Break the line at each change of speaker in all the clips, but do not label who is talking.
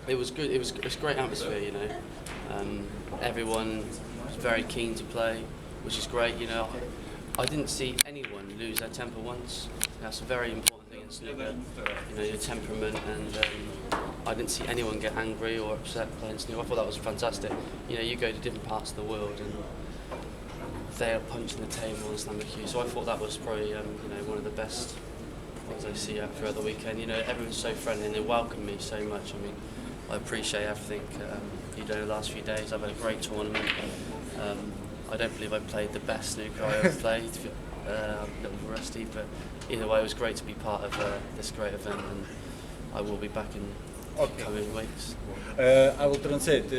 It was good. It was a great atmosphere, you know. Everyone was very keen to play, which is great. You know, I didn't see anyone lose their temper once. That's a very important thing in snooker. You know, your temperament, and I didn't see anyone get angry or upset playing snooker. I thought that was fantastic. You know, you go to different parts of the world and they're punching the table and slamming the cue. So I thought that was probably you know, one of the best things I see throughout the weekend. You know, everyone's so friendly and they welcome me so much. I mean, I appreciate everything you've done the last few days. I've had a great tournament. I don't believe I played the best snooker I ever played. I'm a little rusty, but either way, it was great to be part of this great event, and I will be back in coming weeks.
I will translate.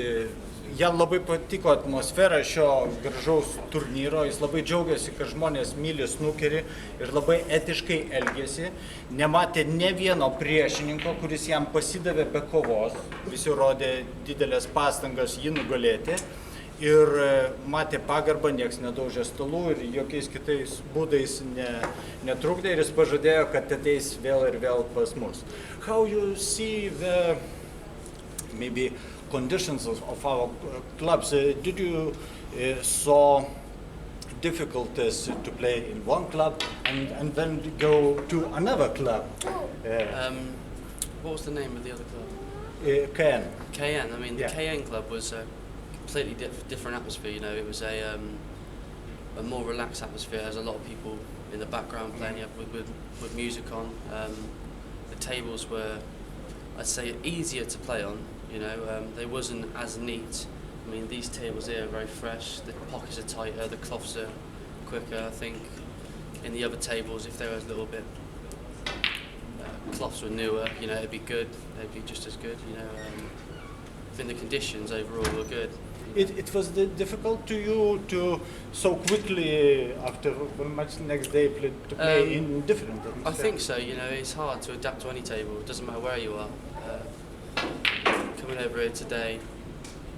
Jam labai patiko atmosfera šio gražaus turnyro, jis labai džiaugiasi, kad žmonės myli snukerį ir labai etiškai elgėsi, nematė ne vieno priešininko, kuris jam pasidavė be kovos, visi rodė didelės pastangas jį nugalėti ir matė pagarbą, nieks nedaužė stalų ir jokiais kitais būdais netrukdė ir jis pažadėjo, kad ateis vėl ir vėl pas mus. How you see the maybe conditions of our clubs? Did you saw difficulties to play in one club and then go to another club?
What was the name of the other club?
KN.
KN. I mean, the KN club was a completely different atmosphere. You know, it was a more relaxed atmosphere. There's a lot of people in the background playing with music on. The tables were, I'd say, easier to play on. You know, they wasn't as neat. I mean, these tables here are very fresh. The pockets are tighter. The cloths are quicker. I think in the other tables, if they were a little bit cloths were newer, you know, it'd be good. They'd be just as good. You know, I think the conditions overall were good.
It was difficult to you to so quickly after one match next day to play in different.
I think so. You know, it's hard to adapt to any table. It doesn't matter where you are. Coming over here today,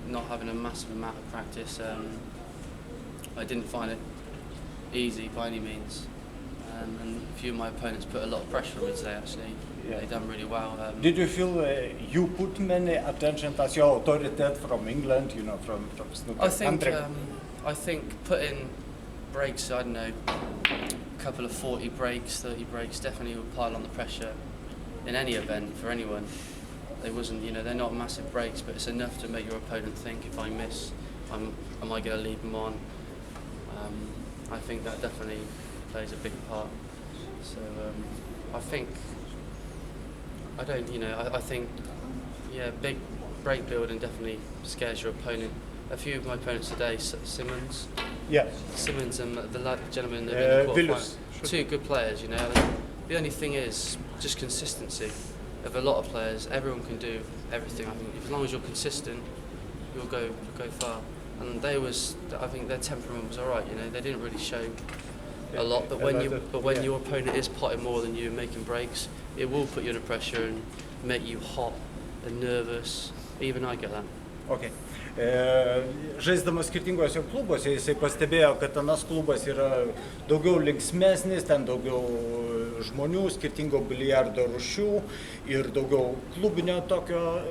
not having a massive amount of practice, I didn't find it easy by any means. And a few of my opponents put a lot of pressure on me today. Actually, they done really well.
Did you feel you put many attention as your authority from England? You know, from snooker.
I think putting breaks, I don't know, a couple of 40 breaks, 30 breaks, definitely will pile on the pressure in any event for anyone. They wasn't, you know, they're not massive breaks, but it's enough to make your opponent think, if I miss, am I going to leave them on? I think that definitely plays a big part. So I think, big break building definitely scares your opponent. A few of my opponents today, Simmons, Simmons and the gentleman in the quarterfinal, two good players, you know. The only thing is just consistency. Of a lot of players, everyone can do everything. I think as long as you're consistent, you'll go far. And I think their temperament was all right. You know, they didn't really show a lot. But when your opponent is potting more than you and making breaks, it will put you under pressure and make you hot and nervous. Even I get that.
Okay. Žaisdamas skirtingose klubuose, jisai pastebėjo, kad anas klubas yra daugiau linksmesnis, ten daugiau žmonių, skirtingo biliardo rūšių ir daugiau klubinio tokio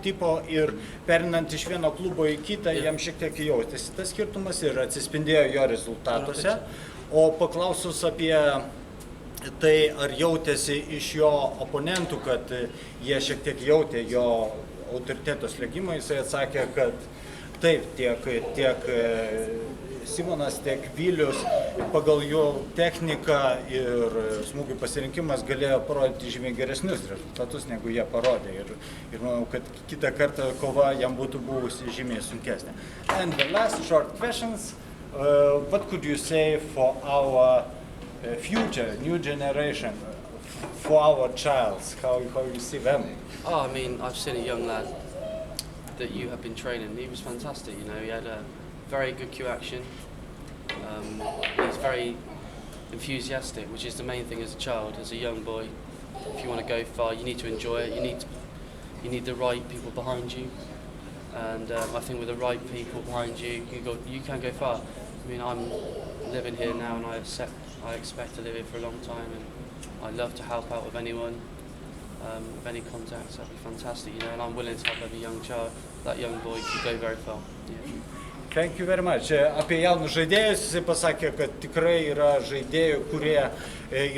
tipo ir perinant iš vieno klubo į kitą, jam šiek tiek jautėsi tas skirtumas ir atsispindėjo jo rezultatuose. O paklausus apie tai, ar jautėsi iš jo oponentų, kad jie šiek tiek jautė jo autoriteto slėgimą, jisai atsakė, kad taip, tiek Simonas, tiek Vilius pagal jo techniką ir smūgių pasirinkimas galėjo parodyti žymiai geresnius rezultatus, negu jie parodė. Ir manau, kad kitą kartą kova jam būtų buvusi žymiai sunkesnė. And the last short questions, what could you say for our future, new generation, for our childs, how you see them?
Oh, I mean, I've seen a young lad that you have been training. He was fantastic, you know. He had a very good cue action. He's very enthusiastic, which is the main thing as a child, as a young boy. If you want to go far, you need to enjoy it. You need the right people behind you, and I think with the right people behind you, you can go far. I mean, I'm living here now, and I expect to live here for a long time, and I love to help out with anyone. With any contacts, that'd be fantastic, you know, and I'm willing to help every young child. That young boy could go very far. Yeah.
Thank you very much. Apie jaunus žaidėjus jisai pasakė, kad tikrai yra žaidėjų, kurie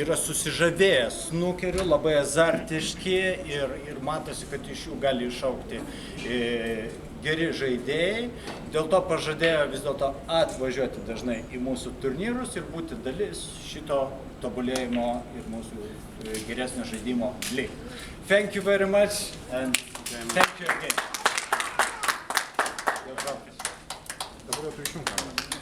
yra susižavėję snukeriu, labai azartiški ir matosi, kad iš jų gali išaugti geri žaidėjai. Dėl to pažadėjo vis dėlto atvažiuoti dažnai į mūsų turnyrus ir būti dalis šito tobulėjimo ir mūsų geresnio žaidimo link. Thank you very much and thank you again.
Dabar prieš jums.